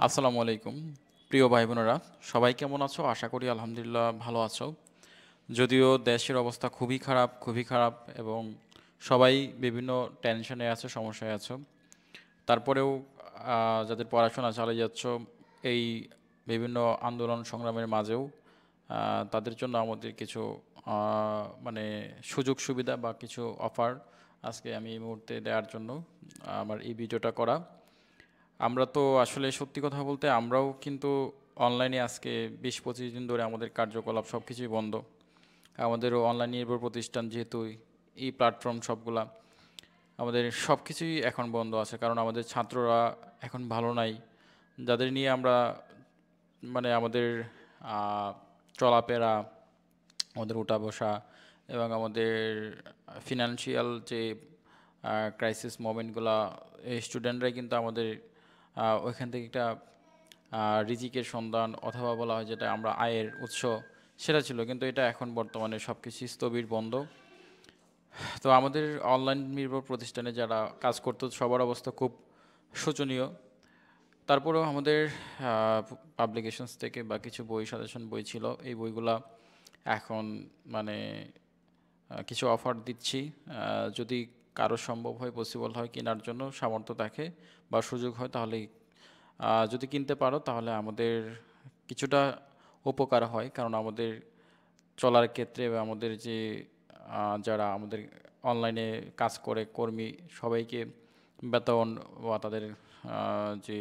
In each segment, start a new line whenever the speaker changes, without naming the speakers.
আসসালামু আলাইকুম প্রিয় ভাই বোনেরা, সবাই কেমন আছো? আশা করি আলহামদুলিল্লাহ ভালো আছো। যদিও দেশের অবস্থা খুবই খারাপ এবং সবাই বিভিন্ন টেনশনে আছে, সমস্যায় আছো। তারপরেও যাদের পড়াশোনা চালিয়ে যাচ্ছ এই বিভিন্ন আন্দোলন সংগ্রামের মাঝেও তাদের জন্য আমাদের কিছু মানে সুযোগ সুবিধা বা কিছু অফার আজকে আমি এই মুহূর্তে দেওয়ার জন্য আমার এই ভিডিওটা করা। আমরা তো আসলে সত্যি কথা বলতে আমরাও কিন্তু অনলাইনে আজকে 20-25 দিন ধরে আমাদের কার্যকলাপ সব কিছুই বন্ধ। আমাদেরও অনলাইন নির্ভর প্রতিষ্ঠান যেহেতু এই প্ল্যাটফর্ম সবগুলা আমাদের সব কিছুই এখন বন্ধ আছে, কারণ আমাদের ছাত্ররা এখন ভালো নাই। যাদের নিয়ে আমরা মানে আমাদের আহ, চলাফেরা, আমাদের উঠা বসা এবং আমাদের ফিনান্সিয়াল যে ক্রাইসিস মোমেন্টগুলা, এই স্টুডেন্টরাই কিন্তু আমাদের ওইখান থেকে একটা রিজিকের সন্ধান অথবা বলা হয় যেটা আমরা আয়ের উৎস, সেটা ছিল। কিন্তু এটা এখন বর্তমানে সব কিছু স্থবির বন্ধ। তো আমাদের অনলাইন নির্ভর প্রতিষ্ঠানে যারা কাজ করতো সবার অবস্থা খুব শোচনীয়। তারপরেও আমাদের পাবলিকেশনস থেকে বা কিছু বই, সাজেশন বই ছিল, এই বইগুলা এখন মানে কিছু অফার দিচ্ছি। যদি কারো সম্ভব হয়, পসিবল হয় কেনার জন্য সামর্থ্য থাকে বা সুযোগ হয়, তাহলে যদি কিনতে পারো তাহলে আমাদের কিছুটা উপকার হয়। কারণ আমাদের চলার ক্ষেত্রে বা আমাদের যে যারা আমাদের অনলাইনে কাজ করে কর্মী, সবাইকে বেতন বা তাদের যে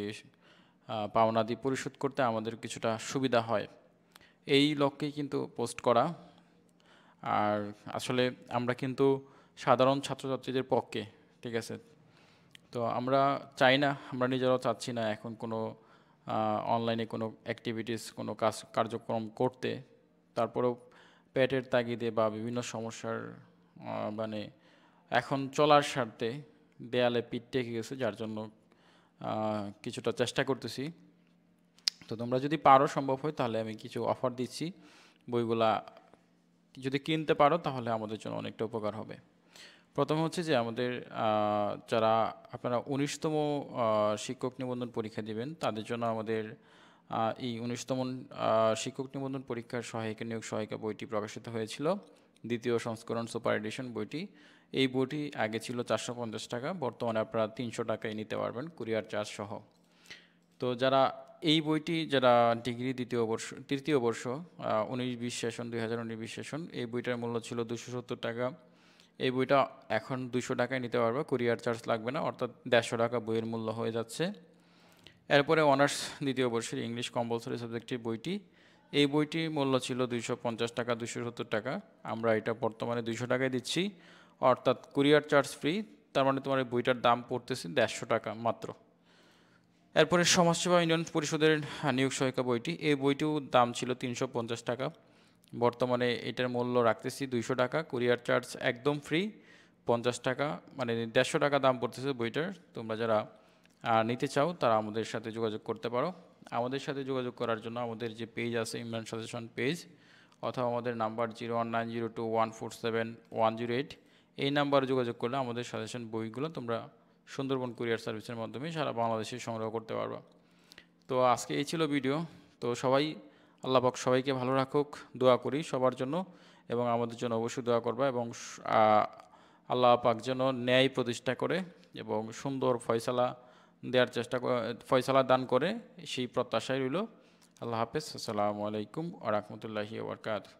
পাওনাদি পরিশোধ করতে আমাদের কিছুটা সুবিধা হয়, এই লক্ষ্যেই কিন্তু পোস্ট করা। আর আসলে আমরা কিন্তু সাধারণ ছাত্রছাত্রীদের পক্ষে, ঠিক আছে? তো আমরা চাই না, আমরা নিজেরাও চাচ্ছি না এখন কোনো অনলাইনে কোনো অ্যাক্টিভিটিস, কোনো কার্যক্রম করতে। তারপরেও পেটের তাগিদে বা বিভিন্ন সমস্যার মানে এখন চলার স্বার্থে দেয়ালে পিঠ ঠেকে গেছে, যার জন্য কিছুটা চেষ্টা করতেছি। তো তোমরা যদি পারো, সম্ভব হয়, তাহলে আমি কিছু অফার দিচ্ছি। বইগুলা যদি কিনতে পারো তাহলে আমাদের জন্য অনেকটা উপকার হবে। প্রথম হচ্ছে যে আমাদের যারা আপনারা 19তম শিক্ষক নিবন্ধন পরীক্ষা দিবেন, তাদের জন্য আমাদের এই 19তম শিক্ষক নিবন্ধন পরীক্ষার সহায়িকা, নিয়োগ সহায়িকা বইটি প্রকাশিত হয়েছিল। দ্বিতীয় সংস্করণ সুপার এডিশন বইটি, এই বইটি আগে ছিল 450 টাকা, বর্তমানে আপনারা 300 টাকায় নিতে পারবেন কুরিয়ার চার্জ সহ। তো যারা এই বইটি, যারা ডিগ্রি তৃতীয় বর্ষ 19-20 সেশন, 2019-20 সেশন, এই বইটার মূল্য ছিল 270 টাকা। এই বইটা এখন 200 টাকায় নিতে পারবে, কুরিয়ার চার্জ লাগবে না, অর্থাৎ 150 টাকা বইয়ের মূল্য হয়ে যাচ্ছে। এরপরে অনার্স দ্বিতীয় বর্ষের ইংলিশ কম্পালসরি সাবজেক্টের বইটি, এই বইটির মূল্য ছিল 250 টাকা, 270 টাকা। আমরা এটা বর্তমানে 200 টাকায় দিচ্ছি, অর্থাৎ কুরিয়ার চার্জ ফ্রি। তার মানে তোমার এই বইটার দাম পড়তেছে 150 টাকা মাত্র। এরপরে সমাজসেবা ইউনিয়ন পরিষদের নিয়োগ সহায়িকা বইটি, এই বইটিও দাম ছিল 350 টাকা, বর্তমানে এটার মূল্য রাখতেছি 200 টাকা, কুরিয়ার চার্জ একদম ফ্রি 50 টাকা, মানে 150 টাকা দাম পড়তেছে বইটার। তোমরা যারা নিতে চাও তারা আমাদের সাথে যোগাযোগ করতে পারো। আমাদের সাথে যোগাযোগ করার জন্য আমাদের যে পেজ আছে, ইমরান সাজেশন পেজ, অথবা আমাদের নাম্বার 01902147-108, এই নাম্বারে যোগাযোগ করলে আমাদের সাজেশন বইগুলো তোমরা সুন্দরবন কুরিয়ার সার্ভিসের মাধ্যমে সারা বাংলাদেশে সংগ্রহ করতে পারবা। তো আজকে এই ছিল ভিডিও। তো সবাই, আল্লাহ পাক সবাইকে ভালো রাখুক, দোয়া করি সবার জন্য, এবং আমাদের জন্য অবশ্যই দোয়া করবা। এবং আল্লাহ পাক যেন ন্যায় প্রতিষ্ঠা করে এবং সুন্দর ফয়সালা দেওয়ার ফয়সালা দান করে, সেই প্রত্যাশাই রইল। আল্লাহ হাফেজ, আসসালামু আলাইকুম ওয়া রাহমাতুল্লাহি ওয়া বারাকাতুহু।